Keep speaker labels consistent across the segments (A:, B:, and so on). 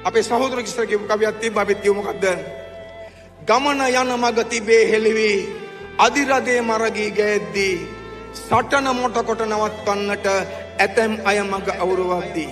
A: අපේ සහෝදර කිස්සර කියපු කවියක් තිබ්බ අපි කියමු මොකද්ද? ගමන යන මග තිබේ හෙළිවි අදිරදේ මරගී ගෑද්දී සටන මොට කොට නවත්වන්නට ඇතැම් අය මග අවුරුවද්දී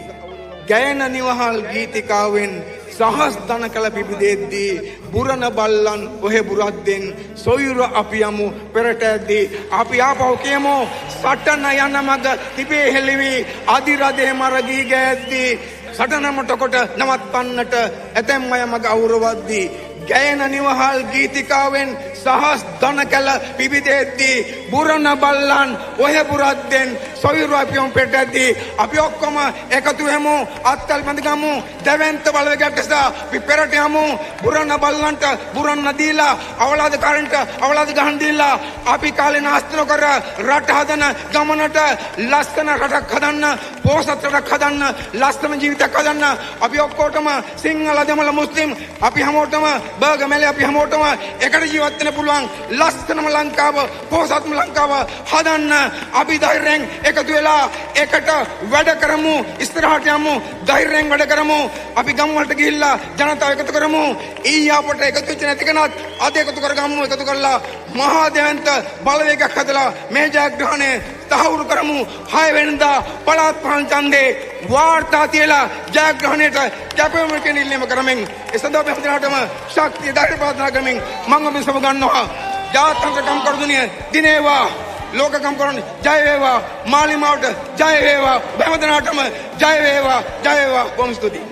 A: ගෑන නිවහල් ගීතිකාවෙන් සහස් දන කළ පිබිදෙද්දී බුරණ බල්ලන් ඔහෙ බුරද්දෙන් සොයුර අපි යමු පෙරට ඇද්දී අපි ආපහු කියමු සටන යන මග තිබේ හෙළිවි අදිරදේ මරගී ගෑද්දී සටන මොට කොට නවත්වන්නට ඇතැම් අය මග අවුරුවද්දී ගෑන නිවහල් ගීතිකාවෙන් සහස් දන කළ පිබිදෙද්දී බුරණ බල්ලන් ඔහෙ බුරද්දෙන් සොයුරු අපියම් පෙටද්දී අපි ඔක්කොම එකතු වෙමු අත්තල් බඳ ගමු දැවැන්ත බලවේගයක් ඇස්සා අපි පෙරට යමු බුරණ බල්ලන්ට බුරන්න දීලා අවලාද කරන්ට අවලාද ගහන් දීලා අපි කාලේ නාස්ති නොකර රට හදන ගමනට ලස්සන රටක් හදන්න පොහොසත් රටක් හදන්න ලස්සන ජීවිතයක් හදන්න අපි ඔක්කොටම සිංහල දෙමළ මුස්ලිම් අපි හැමෝටම බර්ගමැලේ අපි හැමෝටම එකට ජීවත් වෙන්න පුළුවන් ලස්සනම ලංකාව පොහොසත්ම ලංකාව හදන්න අපි ධෛර්යයෙන් එකතු වෙලා එකට වැඩ කරමු ඉස්සරහට යමු ධෛර්යයෙන් වැඩ කරමු අපි ගම් වලට ගිහිල්ලා ජනතාව එකතු කරමු ඊයාපට එකතු වෙච්ච නැති කෙනාත් අද එකතු කරගමු එකතු කරලා මහා දෙවන්ත බලවේගයක් හදලා මේ ජයග්‍රහණය තහවුරු කරමු 6 වෙනිදා පළාත් ප්‍රාන්ත ඡන්දේ වාර්තා තියලා ජයග්‍රහණයට කැපවීම කෙනෙල්ලම කරමින් ඒ සඳහා අපි හැමදාටම ශක්තිය ධෛර්ය ප්‍රාර්ථනා කරමින් මම ඔබ සමග ගන්නවා ජාත්‍යන්තර කම්කරුදුනිය දිනේවා ලෝක කම්කරුන් ජය වේවා මාලිමාවට ජය වේවා හැමදාටම ජය වේවා බොහොම ස්තුතියි